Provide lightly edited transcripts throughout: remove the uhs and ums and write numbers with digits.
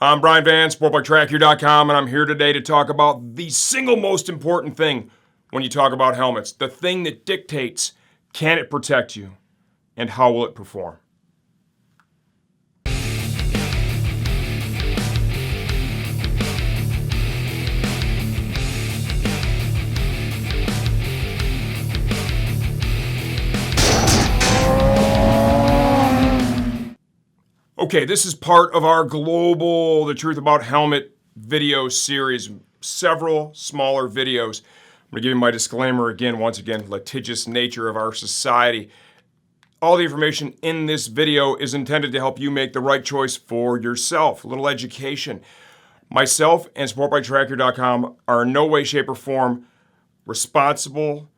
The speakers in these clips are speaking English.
I'm Brian Van, sportbiketracker.com, and I'm here today to talk about the single most important thing when you talk about helmets. The thing that dictates, can it protect you, and how will it perform? Okay, this is part of our global The Truth About Helmet video series, several smaller videos. I'm going to give you my disclaimer again, once again, litigious nature of our society. All the information in this video is intended to help you make the right choice for yourself. A little education. Myself and sportbiketracker.com are in no way, shape, or form responsible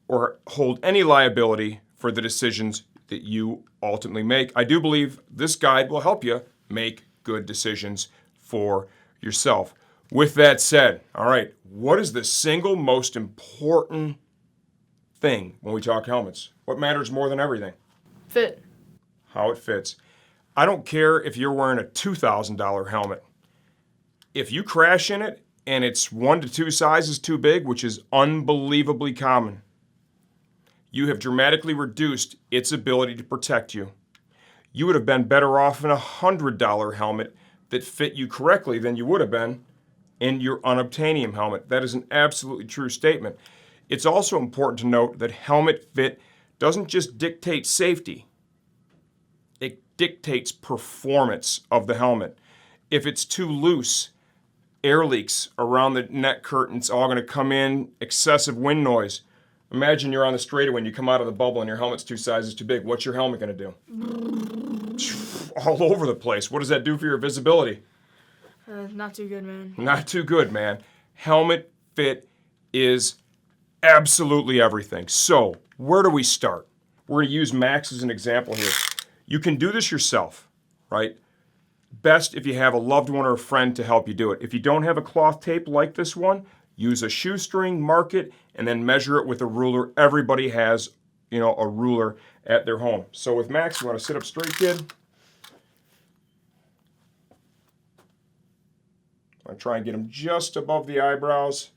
or hold any liability for the decisions that you ultimately make. I do believe this guide will help you make good decisions for yourself. With that said, all right, what is the single most important thing when we talk helmets? What matters more than everything? Fit. How it fits. I don't care if you're wearing a $2,000 helmet. If you crash in it and it's 1 to 2 sizes too big, which is unbelievably common, you have dramatically reduced its ability to protect you. You would have been better off in a $100 helmet that fit you correctly than you would have been in your unobtainium helmet. That is an absolutely true statement. It's also important to note that helmet fit doesn't just dictate safety. It dictates performance of the helmet. If it's too loose, air leaks around the neck curtains, all going to come in, excessive wind noise. Imagine you're on the straightaway and you come out of the bubble and your helmet's 2 sizes too big. What's your helmet going to do? All over the place. What does that do for your visibility? Not too good, man. Not too good, man. Helmet fit is absolutely everything. So, where do we start? We're going to use Max as an example here. You can do this yourself, right? Best if you have a loved one or a friend to help you do it. If you don't have a cloth tape like this one, use a shoestring, mark it, and then measure it with a ruler. Everybody has, a ruler at their home. So with Max, you want to sit up straight, kid. I'm going to try and get him just above the eyebrows.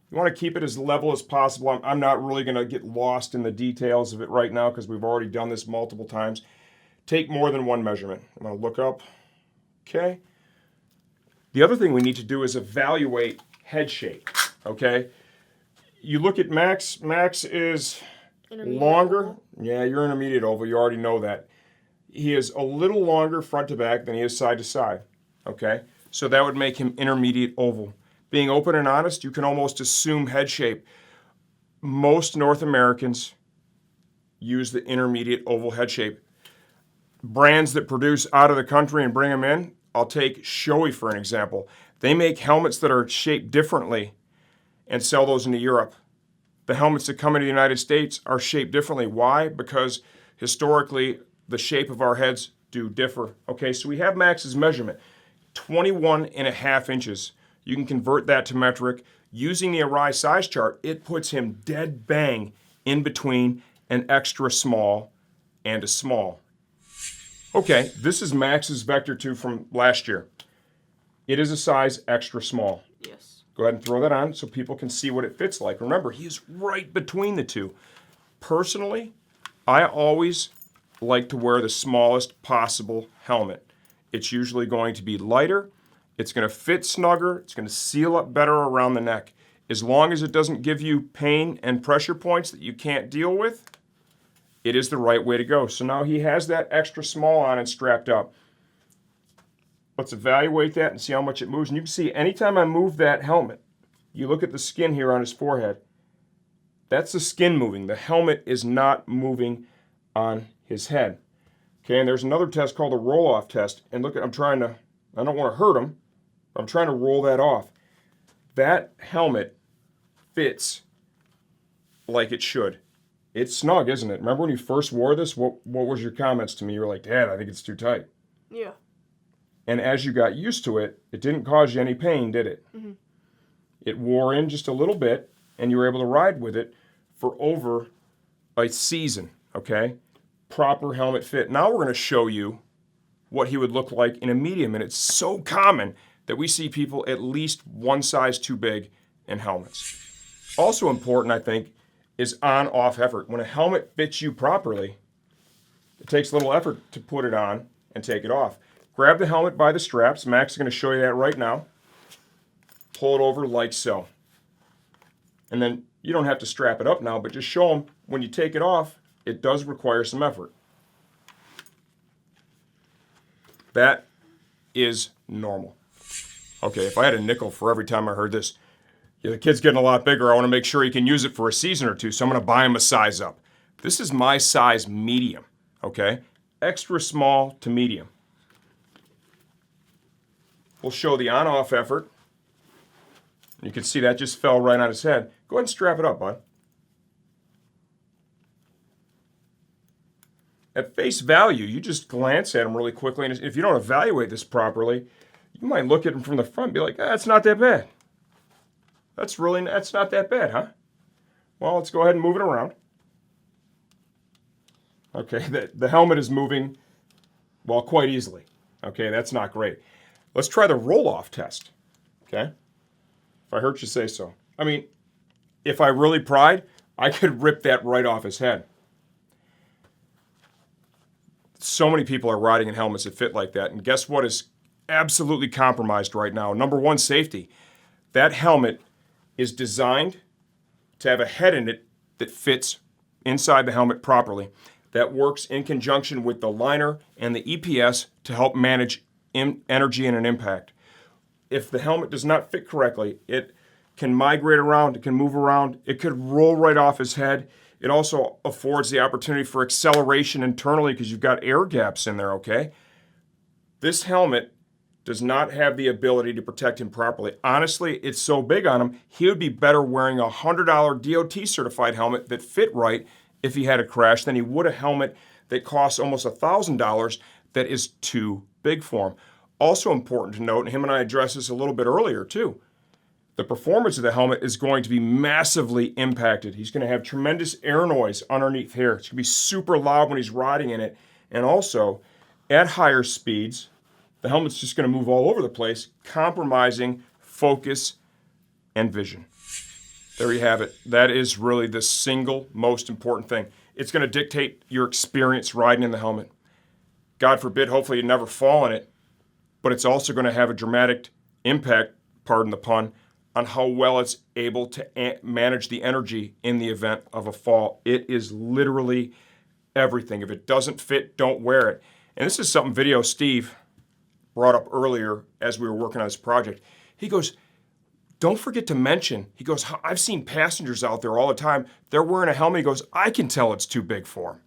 You want to keep it as level as possible. I'm not really going to get lost in the details of it right now because we've already done this multiple times. Take more than one measurement. I'm going to look up. Okay. The other thing we need to do is evaluate head shape, okay? You look at Max. Max is longer. Oval. Yeah, you're intermediate oval. You already know that. He is a little longer front to back than he is side to side, okay? So that would make him intermediate oval. Being open and honest, you can almost assume head shape. Most North Americans use the intermediate oval head shape. Brands that produce out of the country and bring them in, I'll take Shoei for an example. They make helmets that are shaped differently and sell those into Europe. The helmets that come into the United States are shaped differently. Why? Because historically, the shape of our heads do differ. Okay, so we have Max's measurement, 21.5 inches. You can convert that to metric. Using the Arai size chart, it puts him dead bang in between an extra small and a small. Okay, this is Max's Vector 2 from last year. It is a size extra small. Yes. Go ahead and throw that on so people can see what it fits like. Remember, he is right between the two. Personally, I always like to wear the smallest possible helmet. It's usually going to be lighter. It's going to fit snugger. It's going to seal up better around the neck. As long as it doesn't give you pain and pressure points that you can't deal with, it is the right way to go. So now he has that extra small on and strapped up. Let's evaluate that and see how much it moves. And you can see anytime I move that helmet, you look at the skin here on his forehead. That's the skin moving. The helmet is not moving on his head. Okay, and there's another test called a roll-off test. And look, I don't want to hurt him, but I'm trying to roll that off. That helmet fits like it should. It's snug, isn't it? Remember when you first wore this? What was your comments to me? You were like, Dad, I think it's too tight. Yeah. And as you got used to it, it didn't cause you any pain, did it? Mm-hmm. It wore in just a little bit, and you were able to ride with it for over a season, okay? Proper helmet fit. Now we're going to show you what he would look like in a medium. And it's so common that we see people at least one size too big in helmets. Also important, I think, is on-off effort. When a helmet fits you properly, it takes a little effort to put it on and take it off. Grab the helmet by the straps. Max is going to show you that right now. Pull it over like so. And then you don't have to strap it up now, but just show them when you take it off, it does require some effort. That is normal. Okay, if I had a nickel for every time I heard this, yeah, the kid's getting a lot bigger, I want to make sure he can use it for a season or two, so I'm going to buy him a size up. This is my size medium, okay? Extra small to medium. We'll show the on-off effort. You can see that just fell right on his head. Go ahead and strap it up, bud. At face value, you just glance at him really quickly, and if you don't evaluate this properly, you might look at him from the front and be like, it's not that bad. That's not that bad, huh? Well, let's go ahead and move it around. Okay, the helmet is moving, well, quite easily. Okay, that's not great. Let's try the roll-off test, okay? If I hurt you, say so. I mean, if I really pried, I could rip that right off his head. So many people are riding in helmets that fit like that, and guess what is absolutely compromised right now? Number one, safety. That helmet is designed to have a head in it that fits inside the helmet properly. That works in conjunction with the liner and the EPS to help manage energy and an impact. If the helmet does not fit correctly, it can migrate around, it can move around, it could roll right off his head. It also affords the opportunity for acceleration internally because you've got air gaps in there, okay? This helmet does not have the ability to protect him properly. Honestly, it's so big on him, he would be better wearing a $100 DOT certified helmet that fit right if he had a crash than he would a helmet that costs almost $1,000 that is too big for him. Also important to note, and him and I addressed this a little bit earlier too, the performance of the helmet is going to be massively impacted. He's going to have tremendous air noise underneath here. It's going to be super loud when he's riding in it. And also, at higher speeds, the helmet's just going to move all over the place, compromising focus and vision. There you have it. That is really the single most important thing. It's going to dictate your experience riding in the helmet. God forbid, hopefully you never fall in it, but it's also going to have a dramatic impact, pardon the pun, on how well it's able to manage the energy in the event of a fall. It is literally everything. If it doesn't fit, don't wear it. And this is something Video Steve brought up earlier as we were working on this project. He goes, don't forget to mention, he goes, I've seen passengers out there all the time. They're wearing a helmet. He goes, I can tell it's too big for them.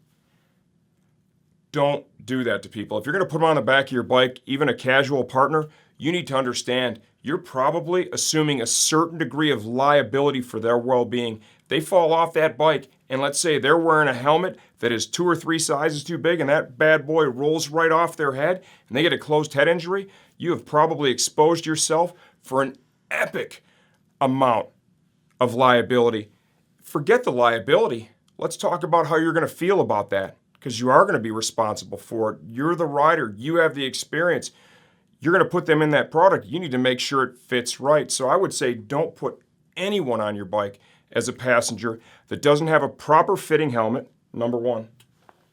Don't do that to people. If you're going to put them on the back of your bike, even a casual partner, you need to understand you're probably assuming a certain degree of liability for their well-being. They fall off that bike, and let's say they're wearing a helmet that is 2 or 3 sizes too big, and that bad boy rolls right off their head, and they get a closed head injury. You have probably exposed yourself for an epic amount of liability. Forget the liability. Let's talk about how you're going to feel about that, because you are going to be responsible for it. You're the rider. You have the experience. You're going to put them in that product. You need to make sure it fits right. So I would say don't put anyone on your bike as a passenger that doesn't have a proper fitting helmet, number one.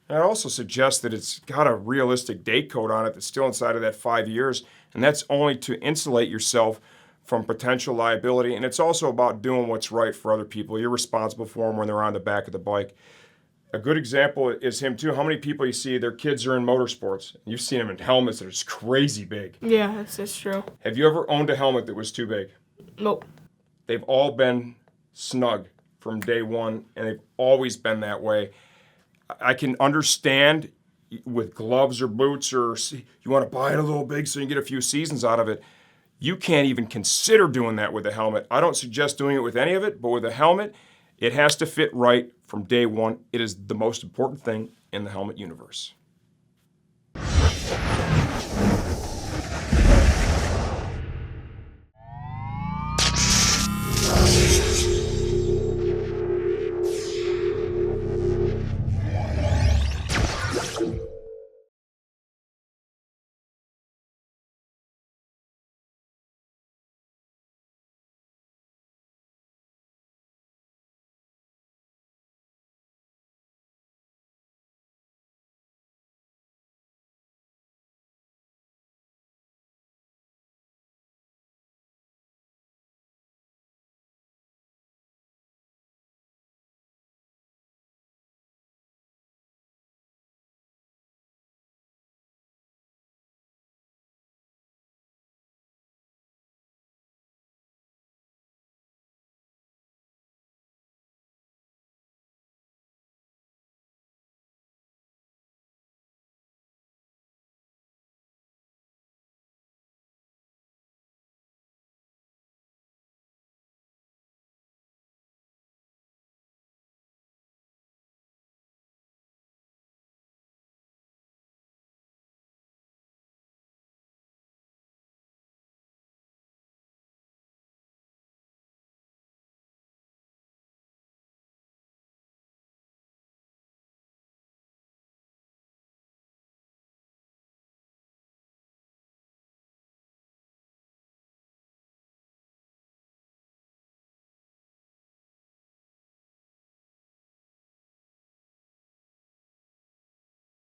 And I'd also suggest that it's got a realistic date code on it that's still inside of that 5 years, and that's only to insulate yourself from potential liability. And it's also about doing what's right for other people. You're responsible for them when they're on the back of the bike. A good example is him too. How many people you see, their kids are in motorsports? You've seen them in helmets that are just crazy big. Yeah, that's true. Have you ever owned a helmet that was too big? Nope. They've all been snug from day one, and they've always been that way. I can understand with gloves or boots, or you want to buy it a little big so you can get a few seasons out of it. You can't even consider doing that with a helmet. I don't suggest doing it with any of it, but with a helmet, it has to fit right from day one. It is the most important thing in the helmet universe.